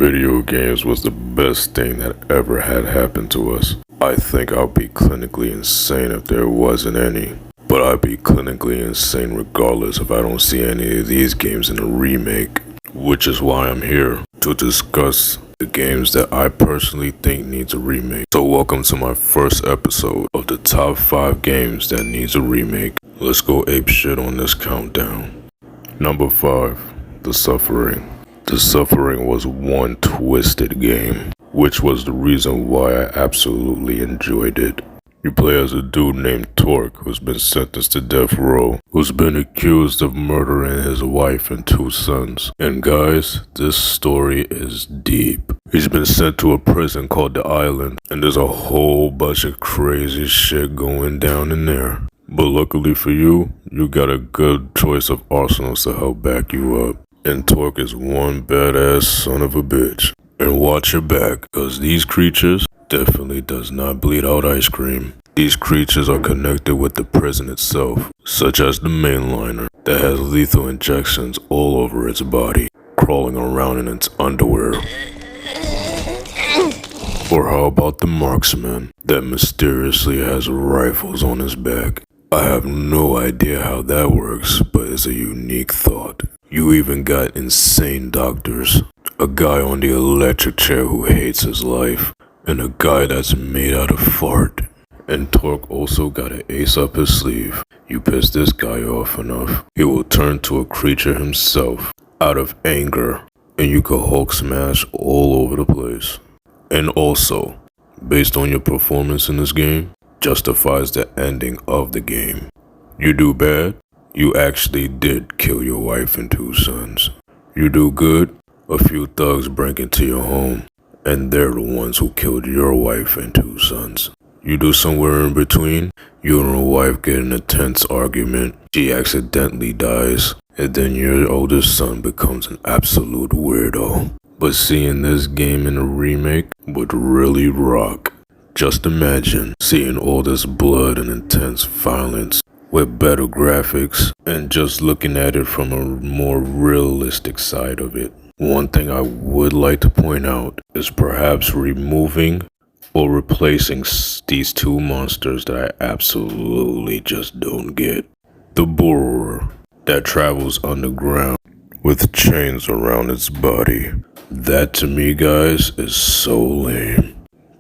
video games was the best thing that ever had happened to us. I think I'll be clinically insane if there wasn't any. But I'd be clinically insane regardless if I don't see any of these games in a remake. Which is why I'm here, to discuss the games that I personally think needs a remake. So welcome to my first episode of the top 5 games that needs a remake. Let's go ape shit on this countdown. Number 5, The Suffering. The Suffering was one twisted game, which was the reason why I absolutely enjoyed it. You play as a dude named Torque who's been sentenced to death row, who's been accused of murdering his wife and 2 sons. And guys, this story is deep. He's been sent to a prison called the Island, and there's a whole bunch of crazy shit going down in there. But luckily for you, you got a good choice of arsenals to help back you up. And Torque is one badass son of a bitch. And watch your back, cause these creatures definitely does not bleed out ice cream. These creatures are connected with the prison itself, such as the mainliner that has lethal injections all over its body, crawling around in its underwear. Or how about the marksman that mysteriously has rifles on his back? I have no idea how that works, but it's a unique thought. You even got insane doctors, a guy on the electric chair who hates his life, and a guy that's made out of fart. And Torque also got an ace up his sleeve. You piss this guy off enough, he will turn to a creature himself, out of anger, and you could Hulk smash all over the place. And also, based on your performance in this game, justifies the ending of the game. You do bad, you actually did kill your wife and 2 sons. You do good, a few thugs break into your home, and they're the ones who killed your wife and 2 sons. You do somewhere in between, you and your wife get in a tense argument, she accidentally dies, and then your oldest son becomes an absolute weirdo. But seeing this game in a remake would really rock. Just imagine seeing all this blood and intense violence with better graphics and just looking at it from a more realistic side of it. One thing I would like to point out is perhaps removing or replacing these 2 monsters that I absolutely just don't get. The borer that travels underground with chains around its body. That to me, guys, is so lame.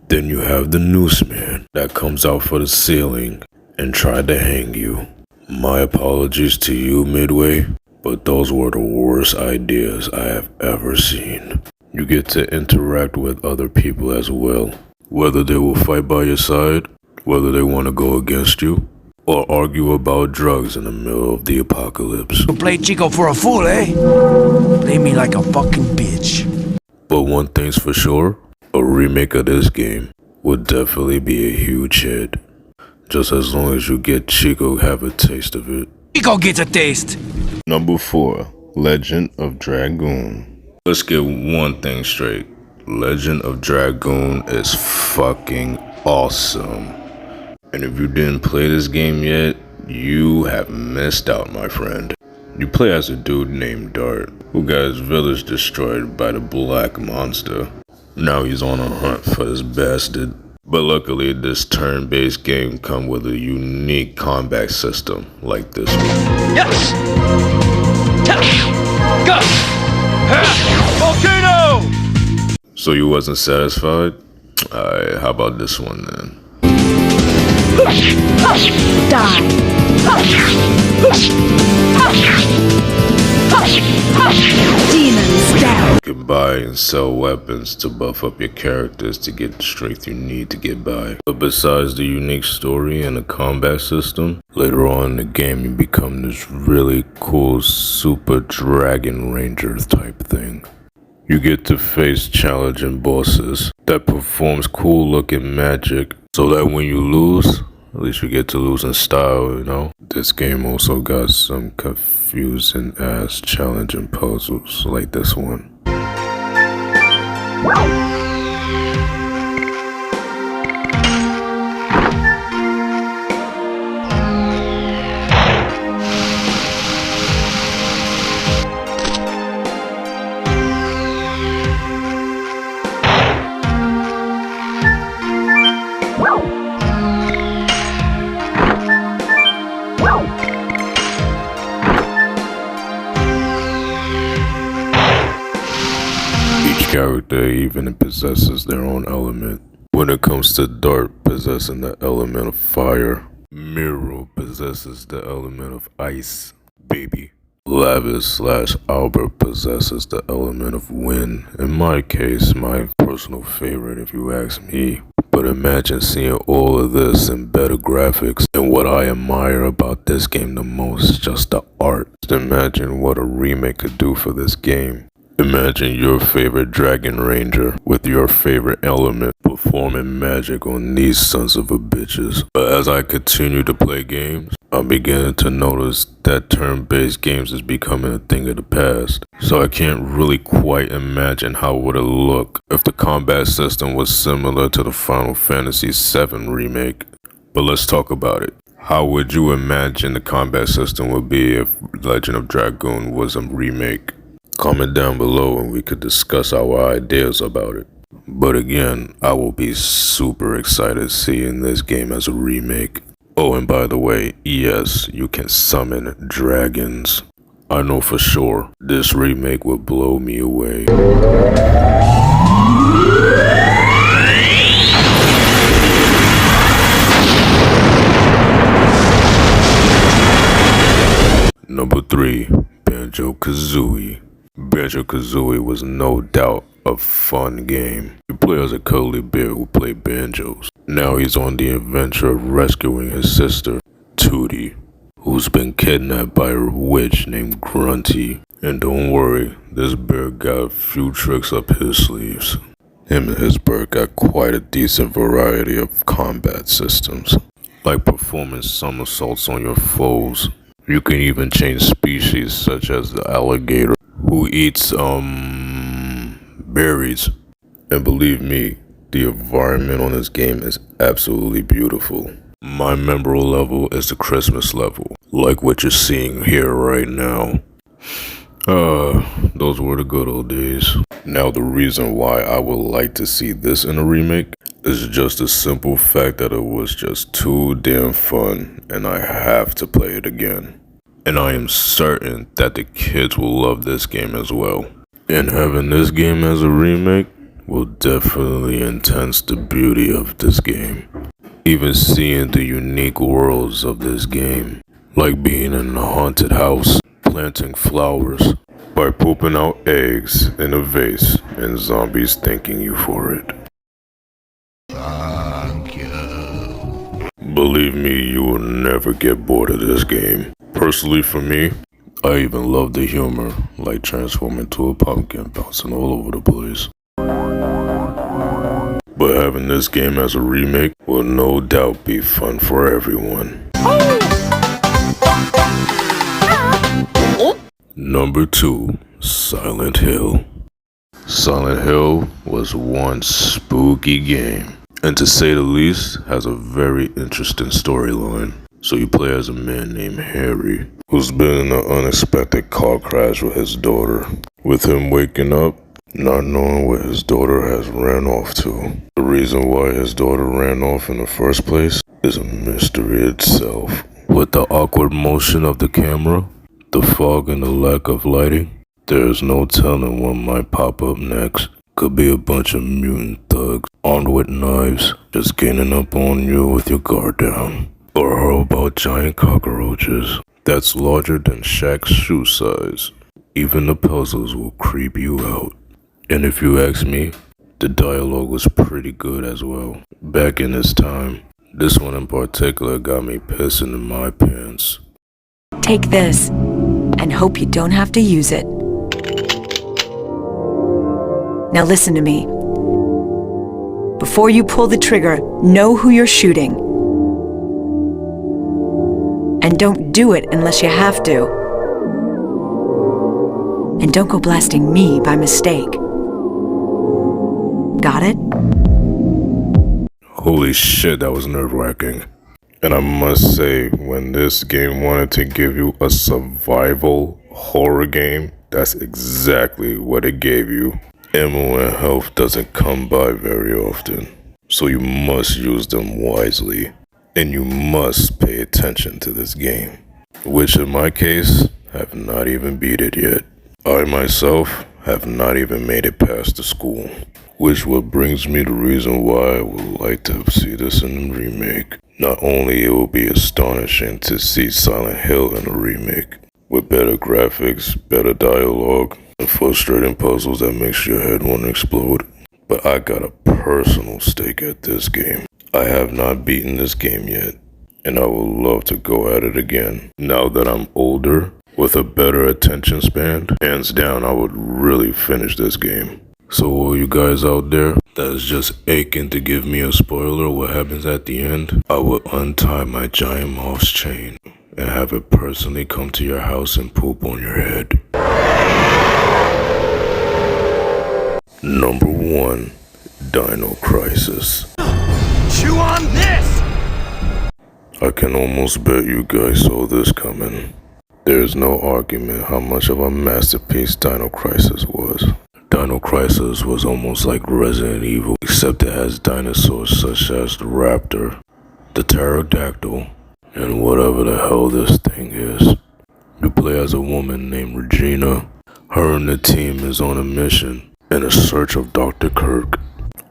Then you have the noose man that comes out for the ceiling and tried to hang you. My apologies to you, Midway, but those were the worst ideas I have ever seen. You get to interact with other people as well, whether they will fight by your side, whether they want to go against you, or argue about drugs in the middle of the apocalypse. You play Chico for a fool, eh? Play me like a fucking bitch. But one thing's for sure, a remake of this game would definitely be a huge hit. Just as long as you get Chico have a taste of it. Chico gets a taste! Number 4, Legend of Dragoon. Let's get one thing straight. Legend of Dragoon is fucking awesome. And if you didn't play this game yet, you have missed out, my friend. You play as a dude named Dart, who got his village destroyed by the Black Monster. Now he's on a hunt for this bastard. But luckily, this turn-based game comes with a unique combat system like this one. Yes! Go! Volcano! So you wasn't satisfied? Alright, how about this one then? Demons down. You can buy and sell weapons to buff up your characters to get the strength you need to get by. But besides the unique story and the combat system, later on in the game you become this really cool super dragon ranger type thing. You get to face challenging bosses that performs cool looking magic, so that when you lose, at least you get to lose in style, you know? This game also got some confusing ass challenging puzzles like this one. even possesses their own element. When it comes to Dart possessing the element of fire, Miro possesses the element of ice, baby. Lavis/Albert possesses the element of wind. In my case, my personal favorite if you ask me. But imagine seeing all of this in better graphics, and what I admire about this game the most, just the art. Just imagine what a remake could do for this game. Imagine your favorite Dragon Ranger with your favorite element performing magic on these sons of a bitches. But as I continue to play games, I'm beginning to notice that turn-based games is becoming a thing of the past. So I can't really quite imagine how would it look if the combat system was similar to the Final Fantasy VII remake. But let's talk about it. How would you imagine the combat system would be if Legend of Dragoon was a remake? Comment down below and we could discuss our ideas about it. But again, I will be super excited seeing this game as a remake. Oh, and by the way, yes, you can summon dragons. I know for sure this remake will blow me away. Number 3, Banjo-Kazooie. Banjo-Kazooie was no doubt a fun game. You play as a cuddly bear who played banjos. Now he's on the adventure of rescuing his sister, Tootie, who's been kidnapped by a witch named Grunty. And don't worry, this bear got a few tricks up his sleeves. Him and his bird got quite a decent variety of combat systems, like performing somersaults on your foes. You can even change species such as the alligator, who eats berries. And believe me, the environment on this game is absolutely beautiful. My memorable level is the Christmas level, like what you're seeing here right now. Those were the good old days. Now the reason why I would like to see this in a remake is just the simple fact that it was just too damn fun and I have to play it again. And I am certain that the kids will love this game as well. And having this game as a remake will definitely enhance the beauty of this game. Even seeing the unique worlds of this game, like being in a haunted house, planting flowers, by pooping out eggs in a vase, and zombies thanking you for it. Thank you. Believe me, you will never get bored of this game. Personally for me, I even love the humor, like transforming to a pumpkin bouncing all over the place. But having this game as a remake will no doubt be fun for everyone. Number 2, Silent Hill. Silent Hill was one spooky game, and to say the least, has a very interesting storyline. So you play as a man named Harry, who's been in an unexpected car crash with his daughter, with him waking up not knowing where his daughter has ran off to. The reason why his daughter ran off in the first place is a mystery itself. With the awkward motion of the camera, the fog and the lack of lighting, there's no telling what might pop up next. Could be a bunch of mutant thugs armed with knives just gaining up on you with your guard down. Or how about giant cockroaches that's larger than Shaq's shoe size? Even the puzzles will creep you out. And if you ask me, the dialogue was pretty good as well. Back in its time, this one in particular got me pissing in my pants. Take this, and hope you don't have to use it. Now listen to me. Before you pull the trigger, know who you're shooting. And don't do it unless you have to. And don't go blasting me by mistake. Got it? Holy shit, that was nerve-wracking. And I must say, when this game wanted to give you a survival horror game, that's exactly what it gave you. Ammo and health doesn't come by very often, so you must use them wisely. And you must pay attention to this game, which in my case, have not even beat it yet. I myself have not even made it past the school. Which what brings me to reason why I would like to see this in a remake. Not only it will be astonishing to see Silent Hill in a remake, with better graphics, better dialogue, and frustrating puzzles that makes your head want to explode, but I got a personal stake at this game. I have not beaten this game yet, and I would love to go at it again. Now that I'm older, with a better attention span, hands down I would really finish this game. So all you guys out there that is just aching to give me a spoiler of what happens at the end, I will untie my giant moth's chain and have it personally come to your house and poop on your head. Number 1, Dino Crisis. Chew on this! I can almost bet you guys saw this coming. There's no argument how much of a masterpiece Dino Crisis was. Dino Crisis was almost like Resident Evil, except it has dinosaurs such as the raptor, the pterodactyl, and whatever the hell this thing is. You play as a woman named Regina. Her and the team is on a mission in a search of Dr. Kirk.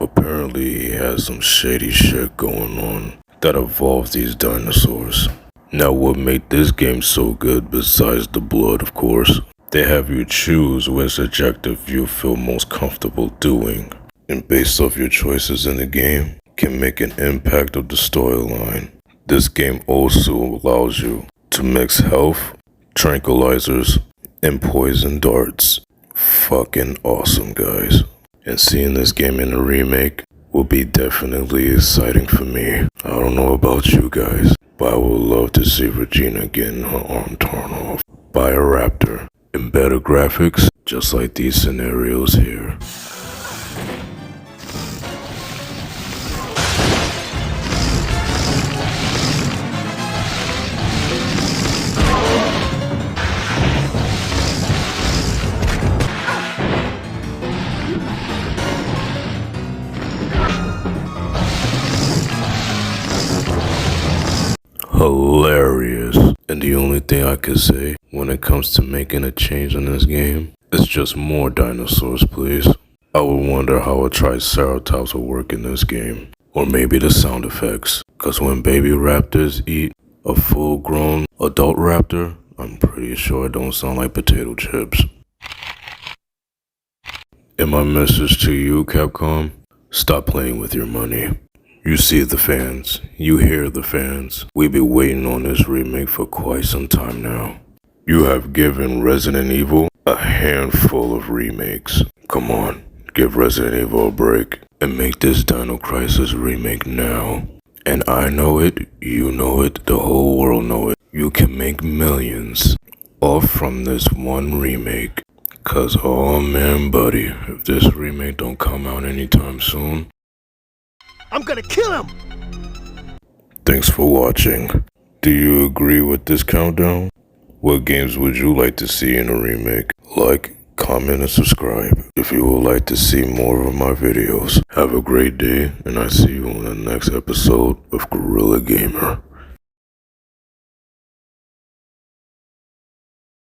Apparently he has some shady shit going on that involves these dinosaurs. Now what made this game so good, besides the blood of course, they have you choose which objective you feel most comfortable doing, and based off your choices in the game, can make an impact of the storyline. This game also allows you to mix health, tranquilizers, and poison darts. Fucking awesome, guys. And seeing this game in a remake will be definitely exciting for me. I don't know about you guys, but I would love to see Regina getting her arm torn off by a raptor. And better graphics, just like these scenarios here. Hilarious. And the only thing I could say when it comes to making a change in this game is just more dinosaurs, please. I would wonder how a triceratops will work in this game. Or maybe the sound effects. Cause when baby raptors eat a full grown adult raptor, I'm pretty sure it don't sound like potato chips. And my message to you, Capcom, stop playing with your money. You see the fans, you hear the fans. We've been waiting on this remake for quite some time now. You have given Resident Evil a handful of remakes. Come on, give Resident Evil a break and make this Dino Crisis remake now. And I know it, you know it, the whole world know it. You can make millions off from this one remake. Cause oh man buddy, if this remake don't come out anytime soon, I'm gonna kill him! thanks for watching. Do you agree with this countdown? What games would you like to see in a remake? Like, comment, and subscribe if you would like to see more of my videos. Have a great day, and I see you on the next episode of Gorilla Gamer.